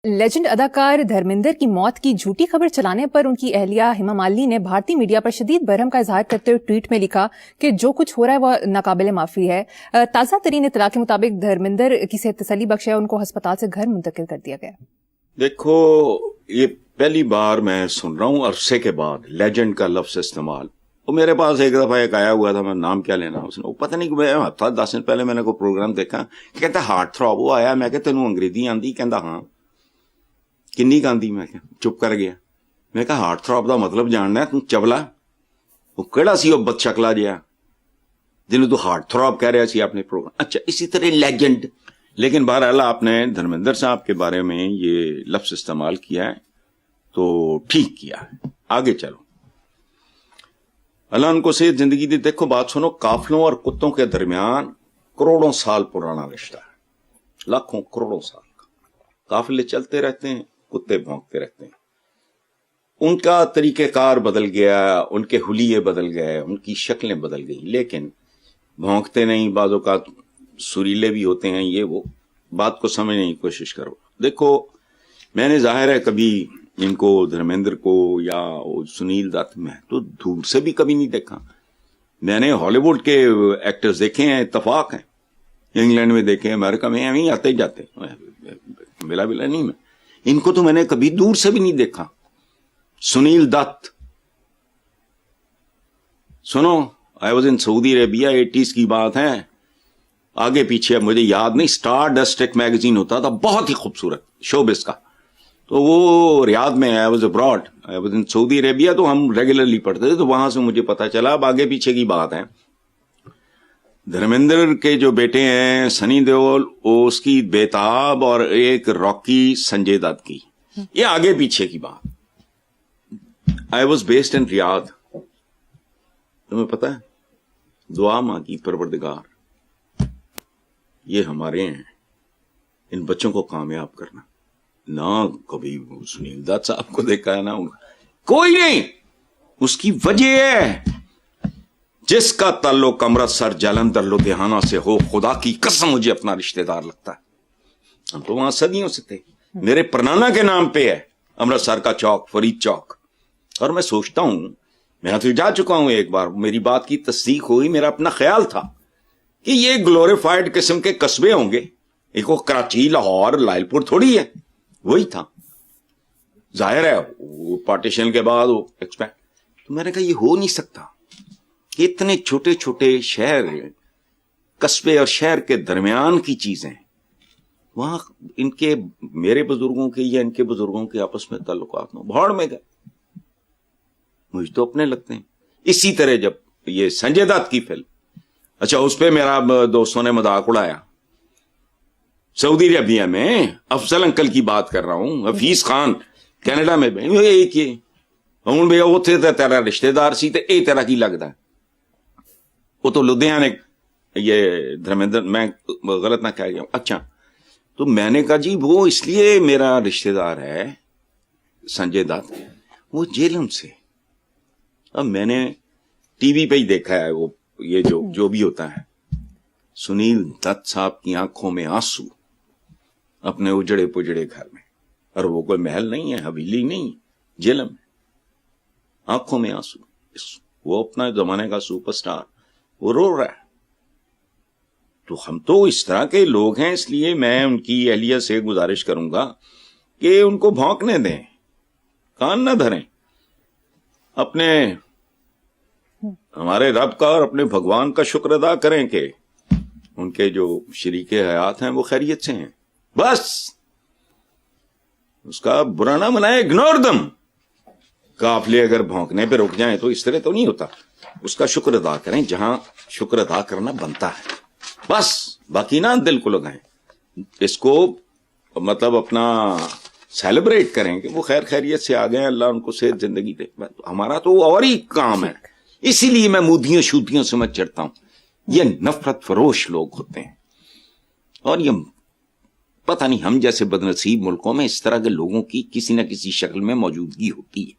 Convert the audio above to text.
Legend اداکار دھرمیندر کی موت کی جھوٹی خبر چلانے پر ان کی اہلیہ ہیما مالنی نے بھارتی میڈیا پر شدید برہم کا اظہار کرتے ہوئے ٹویٹ میں لکھا کہ جو کچھ ہو رہا ہے وہ ناقابل معافی ہے۔ تازہ ترین اطلاع کے مطابق دھرمیندر کی صحت تسلی بخش ہے، ان کو ہسپتال سے گھر منتقل کر دیا گیا۔ دیکھو، یہ پہلی بار میں سن رہا ہوں عرصے کے بعد لیجنڈ کا لفظ استعمال۔ وہ میرے پاس ایک دفعہ ایک آیا ہوا تھا، میں نام کیا لینا، اس نے پتہ نہیں کہ ہفتہ 10 دن پہلے میں نے کوئی پروگرام دیکھا، کہتا ہارٹ تھروب۔ وہ آیا، میں کہ تینوں انگریزی آندی؟ کہندا ہاں۔ کنی کاندی؟ میں کہ چپ کر گیا۔ میں کہا ہارٹ تھروب دا مطلب جاننا ہے تم چبلا؟ وہ کیڑا سی وہ بد شکلا جہا جنوں تو ہارٹ تھروب کہہ رہا سی اپنے پروگرام۔ اچھا، اسی طرح لیجنڈ۔ لیکن بہرحال آپ نے دھرمیندر صاحب کے بارے میں یہ لفظ استعمال کیا ہے تو ٹھیک کیا ہے، آگے چلو، اللہ ان کو صحت زندگی دی۔ دیکھو بات سنو، قافلوں اور کتوں کے درمیان کروڑوں سال پرانا رشتہ ہے، لاکھوں کروڑوں سال کا۔ قافلے چلتے رہتے ہیں، کتے بھونکتے رہتے ہیں، ان کا طریقہ کار بدل گیا، ان کے حلیے بدل گئے، ان کی شکلیں بدل گئی، لیکن بھونکتے نہیں، بعض اوقات سریلے بھی ہوتے ہیں۔ یہ وہ بات کو سمجھنے کی کوشش کرو۔ دیکھو، میں نے ظاہر ہے کبھی ان کو دھرمیندر کو یا سنیل دت میں تو دور سے بھی کبھی نہیں دیکھا۔ میں نے ہالی ووڈ کے ایکٹرز دیکھے ہیں، اتفاق ہیں، انگلینڈ میں دیکھے، امریکہ میں ہمیں آتے ہی جاتے، بلا نہیں۔ میں ان کو تو میں نے کبھی دور سے بھی نہیں دیکھا۔ سنیل دت، سنو، آئی was in Saudi Arabia, 80s کی بات ہے، آگے پیچھے مجھے یاد نہیں، اسٹار ڈسٹ ایک میگزین ہوتا تھا، بہت ہی خوبصورت شوبز کا، تو وہ ریاض میں، I was abroad, I was in Saudi Arabia, تو ہم ریگولرلی پڑھتے تھے، تو وہاں سے مجھے پتا چلا۔ اب آگے پیچھے کی بات ہے، دھرمیندر کے جو بیٹے ہیں سنی دیول، اس کی بیتاب، اور ایک راکی سنجے دت کی، یہ آگے پیچھے کی بات۔ آئی واز بیسڈ ان ریاض، تمہیں پتا ہے، دعا مانگی پروردگار یہ ہمارے ہیں، ان بچوں کو کامیاب کرنا۔ نہ کبھی سنیل دت صاحب کو دیکھا ہے، نہ کوئی نہیں۔ اس کی وجہ ہے جس کا تعلق امرتسر جلندھر لدھیانہ سے ہو، خدا کی قسم مجھے اپنا رشتہ دار لگتا ہے۔ ہم تو وہاں صدیوں سے تھے، میرے پرنانا کے نام پہ ہے امرتسر کا چوک، فرید چوک۔ اور میں سوچتا ہوں، میں تو جا چکا ہوں ایک بار، میری بات کی تصدیق ہوئی، میرا اپنا خیال تھا کہ یہ گلوریفائڈ قسم کے قصبے ہوں گے، ایک وہ کراچی، لاہور، لائل پور تھوڑی ہے، وہی تھا۔ ظاہر ہے وہ پارٹیشن کے بعد وہ ایکسپینڈ، تو میں نے کہا یہ ہو نہیں سکتا کہ اتنے چھوٹے چھوٹے شہر، قصبے اور شہر کے درمیان کی چیزیں، وہاں ان کے، میرے بزرگوں کے یا ان کے بزرگوں کے آپس میں تعلقات میں بھاڑ میں گئے، مجھے تو اپنے لگتے ہیں۔ اسی طرح جب یہ سنجے دت کی فلم، اچھا اس پہ میرا دوستوں نے مذاق اڑایا، سعودی عربیہ میں افضل انکل کی بات کر رہا ہوں، حفیظ خان کینیڈا میں بھی ایک ہی ہوں بھیا، وہ تھے تیرا رشتہ دار سی تے اے طرح کی لگتا ہے، وہ تو لدھیانے، یہ دھرمیندر، میں غلط نہ کہہ گیا ہوں۔ اچھا، تو میں نے کہا جی وہ اس لیے میرا رشتہ دار ہے سنجے دت، وہ جیلم سے۔ اب میں نے ٹی وی پہ ہی دیکھا ہے، وہ یہ جو بھی ہوتا ہے، سنیل دت صاحب کی آنکھوں میں آنسو اپنے اجڑے پجڑے گھر میں، اور وہ کوئی محل نہیں ہے، حویلی نہیں، جیلم ہے، آنکھوں میں آنسو، وہ اپنا زمانے کا سپر سٹار، وہ رو رہا ہے۔ تو ہم تو اس طرح کے لوگ ہیں، اس لیے میں ان کی اہلیہ سے گزارش کروں گا کہ ان کو بھونکنے دیں، کان نہ دھریں، اپنے ہمارے رب کا اور اپنے بھگوان کا شکر ادا کریں کہ ان کے جو شریک حیات ہیں وہ خیریت سے ہیں، بس اس کا برا نہ منائے، اگنور دم۔ قافلے اگر بھونکنے پہ رک جائیں تو اس طرح تو نہیں ہوتا، اس کا شکر ادا کریں جہاں شکر ادا کرنا بنتا ہے، بس، باقی نہ دل کو لگائیں، اس کو مطلب اپنا سیلیبریٹ کریں کہ وہ خیر خیریت سے آ گئے، اللہ ان کو صحت زندگی دے۔ ہمارا تو اور ہی کام ہے، اسی لیے میں مودیوں شودیوں سے مت چڑھتا ہوں، یہ نفرت فروش لوگ ہوتے ہیں، اور یہ پتہ نہیں ہم جیسے بدنصیب ملکوں میں اس طرح کے لوگوں کی کسی نہ کسی شکل میں موجودگی ہوتی ہے۔